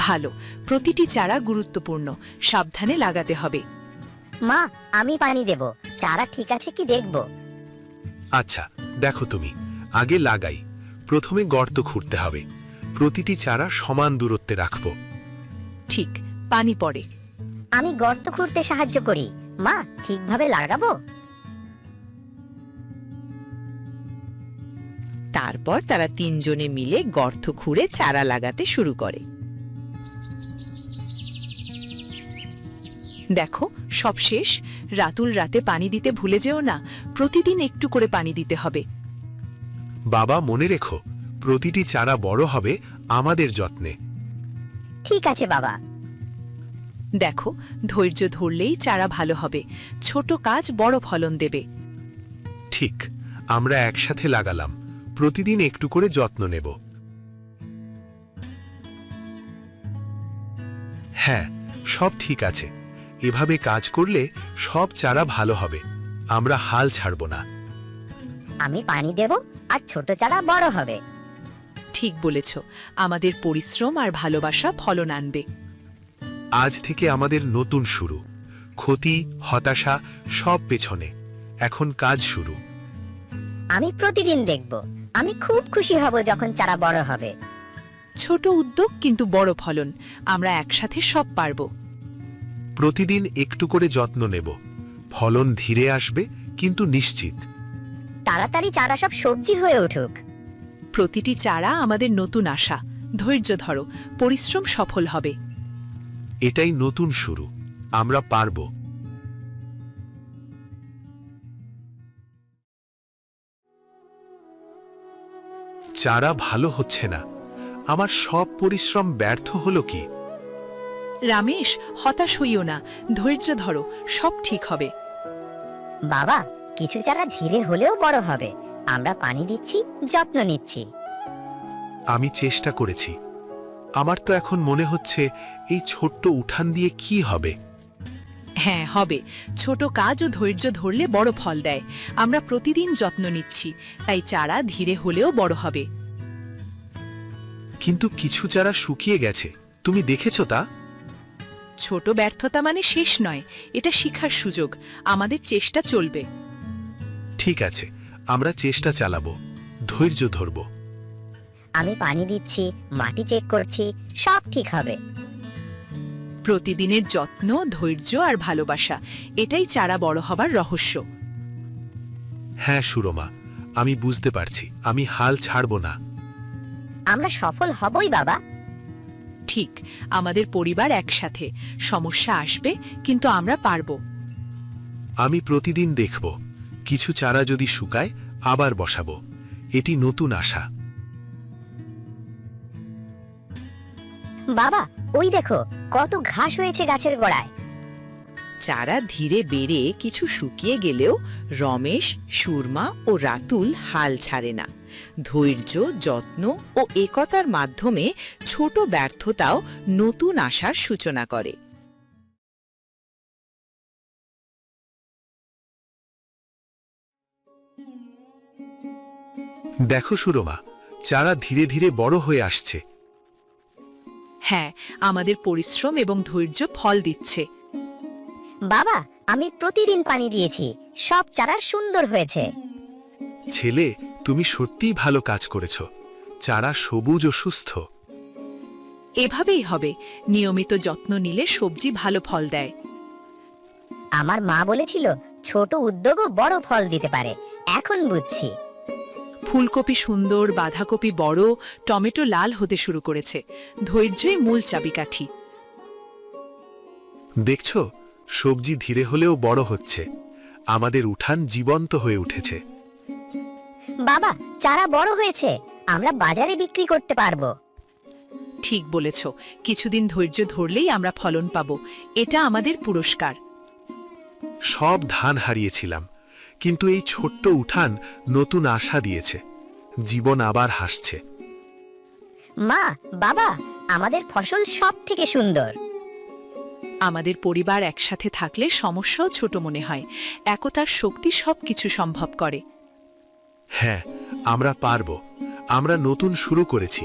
ভালো, প্রতিটি চারা গুরুত্বপূর্ণ, সাবধানে লাগাতে হবে। মা, আমি পানি দেব, চারা ঠিক আছে কি দেখব। আচ্ছা, দেখো তুমি, আগে লাগাই। প্রথমে গর্ত খুঁড়তে হবে, প্রতিটি চারা সমান দূরত্বে রাখবো। ঠিক, পানি পড়ে। আমি গর্ত খুঁড়তে সাহায্য করি, মা ঠিকভাবে লাগাবো। তারপর তারা তিনজনে মিলে গর্ত খুঁড়ে চারা লাগাতে শুরু করে। দেখো, সব শেষ। রাতুল রাতে পানি দিতে ভুলে যেও না, প্রতিদিন একটু করে পানি দিতে হবে। বাবা, মনে রেখো, প্রতিটি চারা বড় হবে আমাদের যত্নে। ঠিক আছে বাবা। দেখো, ধৈর্য ধরলেই চারা ভালো হবে, ছোট কাজ বড় ফলন দেবে। ঠিক, আমরা একসাথে লাগালাম, প্রতিদিন একটু করে যত্ন নেব। হ্যাঁ, সব ঠিক আছে। এভাবে কাজ করলে সব চারা ভালো হবে, আমরা হাল ছাড়ব না। আমি পানি দেব আর ছোট চারা বড় হবে। ঠিক বলেছ, আমাদের পরিশ্রম আর ভালোবাসা ফলন আনবে। আজ থেকে আমাদের নতুন শুরু, ক্ষতি, হতাশা সব পেছনে, এখন কাজ শুরু। আমি প্রতিদিন দেখব, আমি খুব খুশি হব যখন চারা বড় হবে। ছোট উদ্যোগ কিন্তু বড় ফলন, আমরা একসাথে সব পারব। প্রতিদিন একটু করে যত্ন নেব, ফলন ধীরে আসবে কিন্তু নিশ্চিত। তাড়াতাড়ি চারা সব সবজি হয়ে উঠুক। প্রতিটি চারা আমাদের নতুন আশা, ধৈর্য ধরো, পরিশ্রম সফল হবে। এটাই নতুন শুরু, আমরা পারব। চারা ভালো হচ্ছে না, আমার সব পরিশ্রম ব্যর্থ হলো কি? রামেশ, হতাশ হইও না, ধৈর্য ধরো, সব ঠিক হবে। বাবা, কিছু চারা ধীরে হলেও বড় হবে, আমরা পানি দিচ্ছি, যত্ন নিচ্ছি। আমি চেষ্টা করেছি, আমার তো এখন মনে হচ্ছে এই ছোট্ট উঠান দিয়ে কি হবে। হ্যাঁ, হবে। ছোট কাজ ও ধৈর্য ধরলে বড় ফল দেয়। আমরা প্রতিদিন যত্ন নিচ্ছি, তাই চারা ধীরে হলেও বড় হবে। কিন্তু কিছু চারা শুকিয়ে গেছে, তুমি দেখেছো তা? ছোট ব্যর্থতা মানে শেষ নয়, এটা শিখার সুযোগ, আমাদের চেষ্টা চলবে। ঠিক আছে, আমরা চেষ্টা চালাবো, ধৈর্য ধরব। আমি পানি দিচ্ছি, মাটি চেক করছি, সব ঠিক হবে। প্রতিদিনের যত্ন, ধৈর্য আর ভালোবাসা, এটাই চারা বড় হবার রহস্য। হ্যাঁ সুরমা, আমি বুঝতে পারছি, আমি হাল ছাড়ব না। আমরা সফল হবই বাবা। ঠিক, আমাদের পরিবার একসাথে, সমস্যা আসবে কিন্তু আমরা পারব। আমি প্রতিদিন দেখব, কিছু চারা যদি শুকায় আবার বসাবো। এটি নতুন আশা। বাবা, ওই দেখো কত ঘাস হয়েছে গাছের গোড়ায়। চারা ধীরে বেড়ে কিছু শুকিয়ে গেলেও রমেশ, সুরমা ও রাতুল হাল ছাড়ে না। ধৈর্য, যত্ন ও একতার মাধ্যমে ছোট ব্যর্থতাও নতুন আশার সূচনা করে। দেখো সুরমা, চারা ধীরে ধীরে বড় হয়ে আসছে। হ্যাঁ, আমাদের পরিশ্রম এবং ধৈর্য ফল দিচ্ছে। বাবা, আমি প্রতিদিন পানি দিয়েছি, সব চারা সুন্দর হয়েছে। ছেলে, তুমি সত্যিই ভালো কাজ করেছ। চারা সবুজ ও সুস্থ। এভাবেই হবে, নিয়মিত যত্ন নিলে সবজি ভালো ফল দেয়। আমার মা বলেছিল ছোট উদ্যোগও বড় ফল দিতে পারে, এখন বুঝছি। ফুলকপি সুন্দর, বাঁধাকপি বড়, টমেটো লাল হতে শুরু করেছে। ধৈর্যই মূল চাবিকাঠি। দেখছো, সবজি ধীরে হলেও বড় হচ্ছে। আমাদের উঠান জীবন্ত হয়ে উঠেছে। বাবা, চারা বড় হয়েছে, আমরা বাজারে বিক্রি করতে পারবো। ঠিক বলেছ, কিছুদিন ধৈর্য ধরলেই আমরা ফলন পাব। এটা আমাদের পুরস্কার। সব ধান হারিয়েছিলাম, কিন্তু এই ছোট্ট উঠান নতুন আশা দিয়েছে। জীবন আবার হাসছে। মা, বাবা, আমাদের ফসল সব থেকে সুন্দর। আমাদের পরিবার একসাথে থাকলে সমস্যাও ছোট মনে হয়। একতার শক্তি সবকিছু সম্ভব করে। হ্যাঁ, আমরা পারব। আমরা নতুন শুরু করেছি।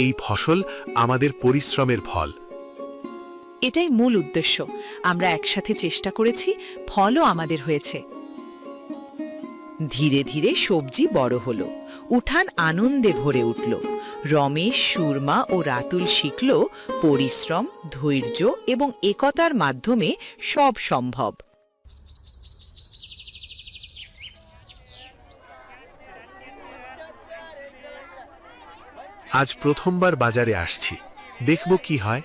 এই ফসল আমাদের পরিশ্রমের ফল। এটাই মূল উদ্দেশ্য। আমরা একসাথে চেষ্টা করেছি, ফলও আমাদের হয়েছে। ধীরে ধীরে সবজি বড় হলো, উঠান আনন্দে ভরে উঠল। রমেশ, সুরমা ও রাতুল শিখল পরিশ্রম, ধৈর্য এবং একতার মাধ্যমে সব সম্ভব। আজ প্রথমবার বাজারে আসছি, দেখব কি হয়।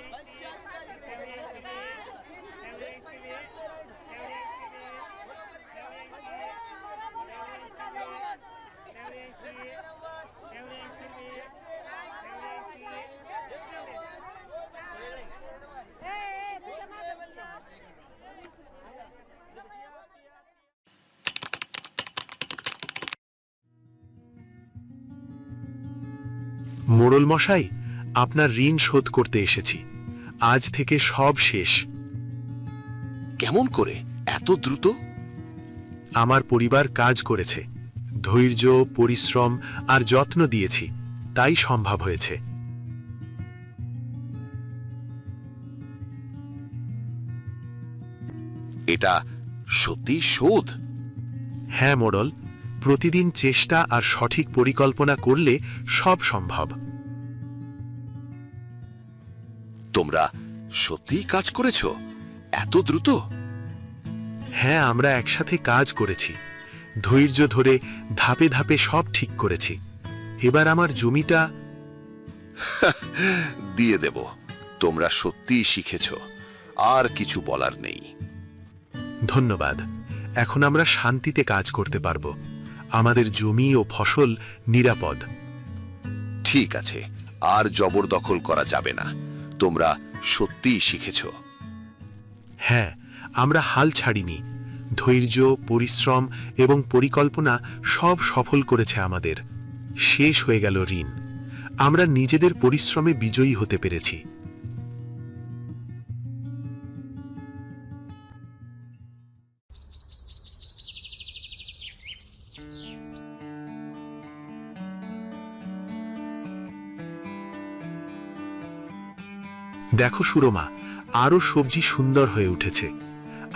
মোড়ল মশাই, আপনার ঋণ শোধ করতে এসেছি। আজ থেকে সব শেষ। কেমন করে এত দ্রুত? আমার পরিবার কাজ করেছে, ধৈর্য, পরিশ্রম আর যত্ন দিয়েছি, তাই সম্ভব হয়েছে। এটা সত্যি শোধ? হ্যাঁ মোড়ল, প্রতিদিন চেষ্টা আর সঠিক পরিকল্পনা করলে সব সম্ভব। তোমরা সত্যিই কাজ করেছ এত দ্রুত? হ্যাঁ, আমরা একসাথে কাজ করেছি, ধৈর্য ধরে ধাপে ধাপে সব ঠিক করেছি। এবার আমার জমিটা দিয়ে দেব। তোমরা সত্যিই শিখেছ, আর কিছু বলার নেই। ধন্যবাদ। এখন আমরা শান্তিতে কাজ করতে পারবো। আমাদের জমি ও ফসল নিরাপদ। ঠিক আছে, আর জবরদখল করা যাবে না। তোমরা সত্যিই শিখেছ। হ্যাঁ, আমরা হাল ছাড়িনি। ধৈর্য, পরিশ্রম এবং পরিকল্পনা সব সফল করেছে আমাদের। শেষ হয়ে গেল ঋণ। আমরা নিজেদের পরিশ্রমে বিজয়ী হতে পেরেছি। দেখো সুরমা, আরো সবজি সুন্দর হয়ে উঠেছে।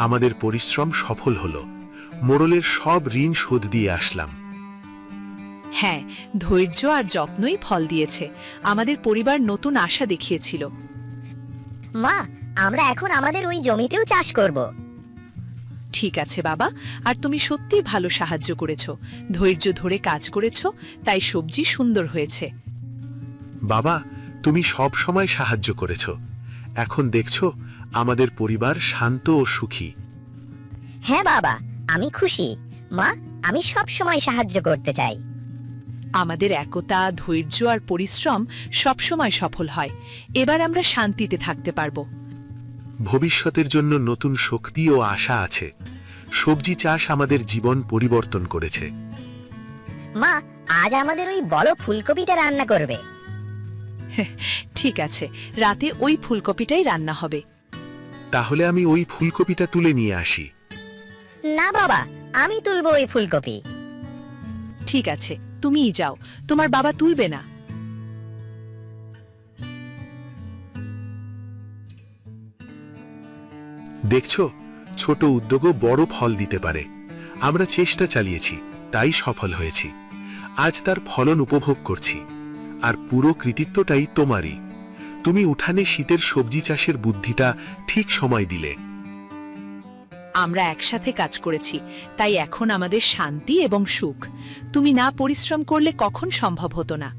আমাদের পরিশ্রম সফল হলো। মোড়লের সব ঋণ শোধ দিয়ে আসলাম। হ্যাঁ, ধৈর্য আর যত্নই ফল দিয়েছে। আমাদের পরিবার নতুন আশা দেখিয়েছিল। মা, আমরা এখন আমাদের ওই জমিতেও চাষ করব। ঠিক আছে বাবা, আর তুমি সত্যিই ভালো সাহায্য করেছ। ধৈর্য ধরে কাজ করেছ, তাই সবজি সুন্দর হয়েছে। বাবা, তুমি সব সময় সাহায্য করেছ। এখন দেখছো আমাদের পরিবার শান্ত ও সুখী। হ্যাঁ বাবা, আমি খুশি। মা, আমি সব সময় সাহায্য করতে চাই। আমাদের একতা, ধৈর্য আর পরিশ্রম সবসময় সফল হয়। এবার আমরা শান্তিতে থাকতে পারবো। ভবিষ্যতের জন্য নতুন শক্তি ও আশা আছে। সবজি চাষ আমাদের জীবন পরিবর্তন করেছে। মা, আজ আমাদের ওই বড় ফুলকপিটা রান্না করবে। ঠিক আছে, রাতে ওই ফুলকপিটাই রান্না হবে। তাহলে আমি ওই ফুলকপিটা তুলে নিয়ে আসি। না বাবা, আমি তুলবো ওই ফুলকপি। ঠিক আছে, তুমিই যাও, তোমার বাবা তুলবে না। দেখছো, ছোট উদ্যোগও বড় ফল দিতে পারে। আমরা চেষ্টা চালিয়েছি, তাই সফল হয়েছি। আজ তার ফলন উপভোগ করছি। আর পুরো কৃতিত্বটাই তোমারই। তুমি উঠানে শীতের সবজি চাষের বুদ্ধিটা ঠিক সময় দিলে। আমরা একসাথে কাজ করেছি, তাই এখন আমাদের শান্তি এবং সুখ। তুমি না পরিশ্রম করলে কখন সম্ভব হতো না।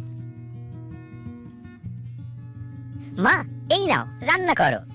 মা, এই নাও, রান্না করো।